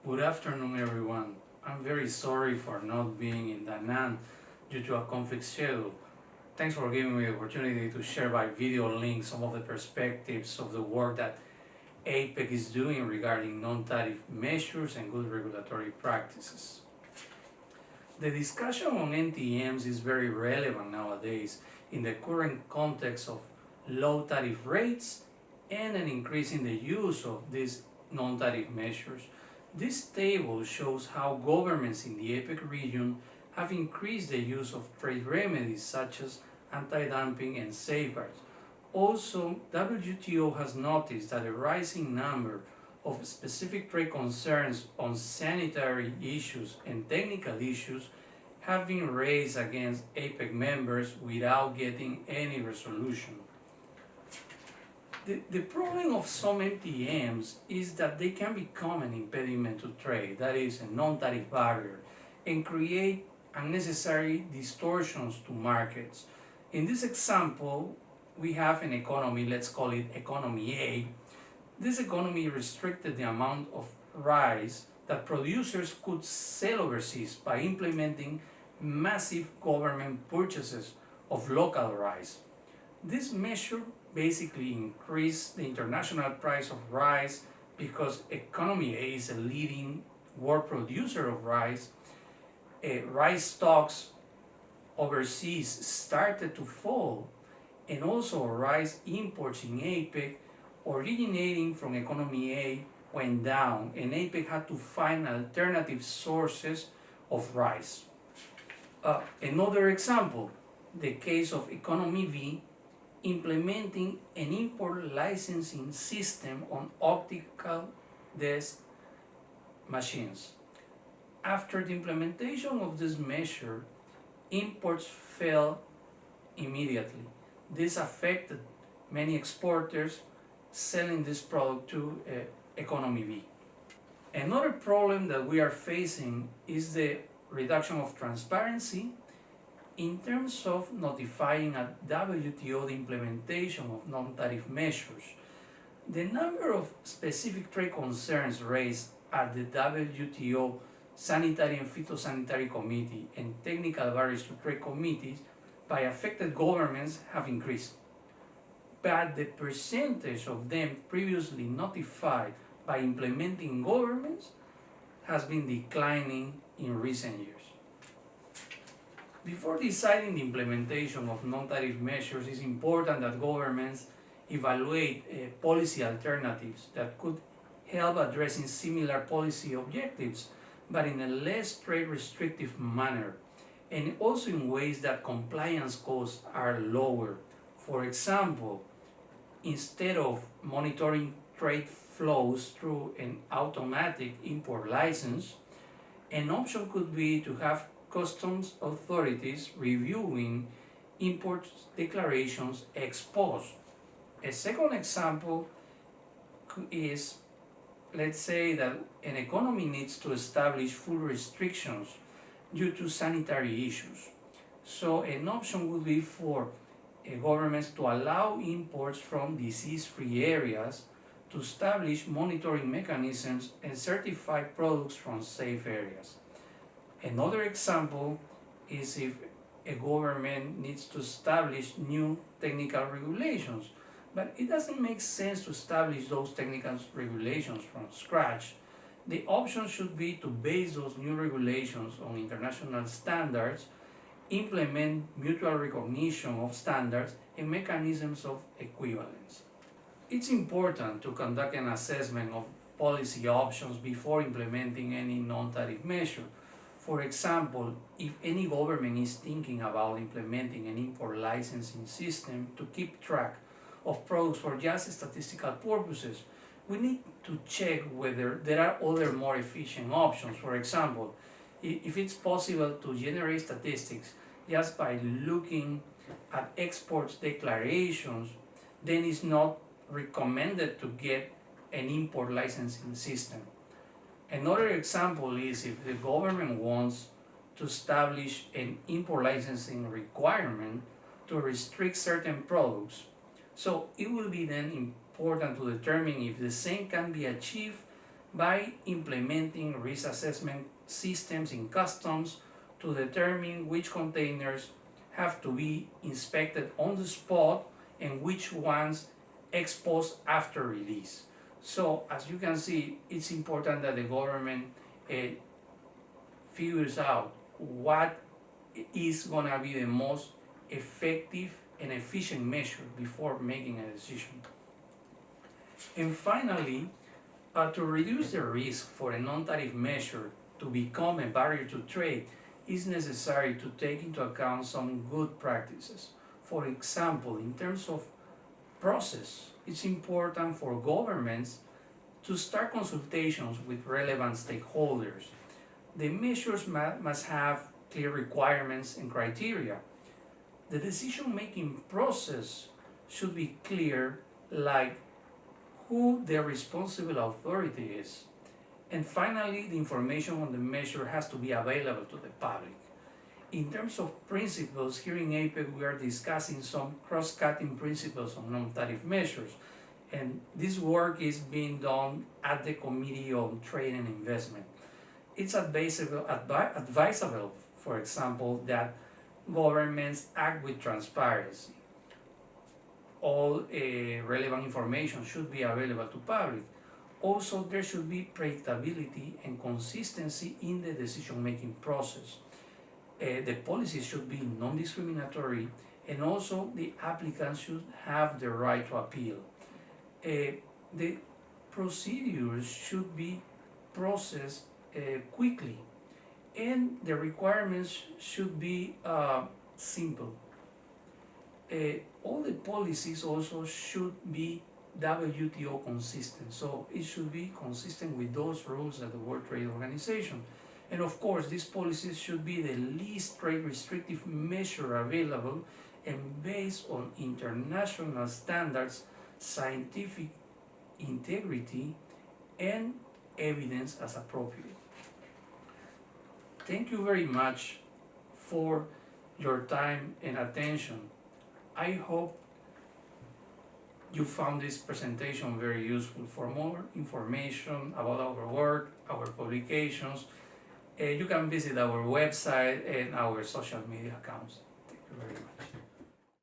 Good afternoon, everyone. I'm very sorry for not being in Da Nang due to a conflict schedule. Thanks for giving me the opportunity to share by video link some of the perspectives of the work that APEC is doing regarding non-tariff measures and good regulatory practices. The discussion on NTMs is very relevant nowadays in the current context of low tariff rates and an increase in the use of these non-tariff measures. This table shows how governments in the APEC region have increased the use of trade remedies such as anti-dumping and safeguards. Also, WTO has noticed that a rising number of specific trade concerns on sanitary issues and technical issues have been raised against APEC members without getting any resolution. The problem of some NTMs is that they can become an impediment to trade, that is, a non-tariff barrier, and create unnecessary distortions to markets. In this example, we have an economy, let's call it economy A. This economy restricted the amount of rice that producers could sell overseas by implementing massive government purchases of local rice. This measure basically increased the international price of rice because economy A is a leading world producer of rice. Rice stocks overseas started to fall, and also rice imports in APEC originating from economy A went down, and APEC had to find alternative sources of rice. Another example, the case of economy B implementing an import licensing system on optical desk machines. After the implementation of this measure, imports fell immediately. This affected many exporters selling this product to economy B. Another problem that we are facing is the reduction of transparency in terms of notifying at WTO the implementation of non-tariff measures. The number of specific trade concerns raised at the WTO Sanitary and Phytosanitary Committee and Technical Barriers to Trade Committees by affected governments have increased, but the percentage of them previously notified by implementing governments has been declining in recent years. Before deciding the implementation of non-tariff measures, it's important that governments evaluate policy alternatives that could help addressing similar policy objectives, but in a less trade restrictive manner, and also in ways that compliance costs are lower. For example, instead of monitoring trade flows through an automatic import license, an option could be to have customs authorities reviewing import declarations ex post. A second example is, let's say that an economy needs to establish full restrictions due to sanitary issues. So an option would be for governments to allow imports from disease-free areas, to establish monitoring mechanisms and certify products from safe areas. Another example is if a government needs to establish new technical regulations, but it doesn't make sense to establish those technical regulations from scratch. The option should be to base those new regulations on international standards, implement mutual recognition of standards and mechanisms of equivalence. It's important to conduct an assessment of policy options before implementing any non-tariff measure. For example, if any government is thinking about implementing an import licensing system to keep track of products for just statistical purposes, we need to check whether there are other more efficient options. For example, if it's possible to generate statistics just by looking at exports declarations, then it's not recommended to get an import licensing system. Another example is if the government wants to establish an import licensing requirement to restrict certain products. So it will be then important to determine if the same can be achieved by implementing risk assessment systems in customs to determine which containers have to be inspected on the spot and which ones ex post after release. So as you can see, it's important that the government figures out what is going to be the most effective and efficient measure before making a decision. And finally, to reduce the risk for a non-tariff measure to become a barrier to trade, it's necessary to take into account some good practices. For example, in terms of process, it's important for governments to start consultations with relevant stakeholders. The measures must have clear requirements and criteria. The decision-making process should be clear, like who the responsible authority is. And finally, the information on the measure has to be available to the public. In terms of principles, here in APEC we are discussing some cross-cutting principles on non-tariff measures. And this work is being done at the Committee on Trade and Investment. It's advisable, for example, that governments act with transparency. All relevant information should be available to public. Also, there should be predictability and consistency in the decision-making process. The policies should be non-discriminatory, and also the applicants should have the right to appeal. The procedures should be processed quickly, and the requirements should be simple. All the policies also should be WTO consistent, so it should be consistent with those rules of the World Trade Organization. And of course, these policies should be the least trade restrictive measure available and based on international standards, scientific integrity, and evidence as appropriate. Thank you very much for your time and attention. I hope you found this presentation very useful. For more information about our work, our publications, you can visit our website and our social media accounts. Thank you very much.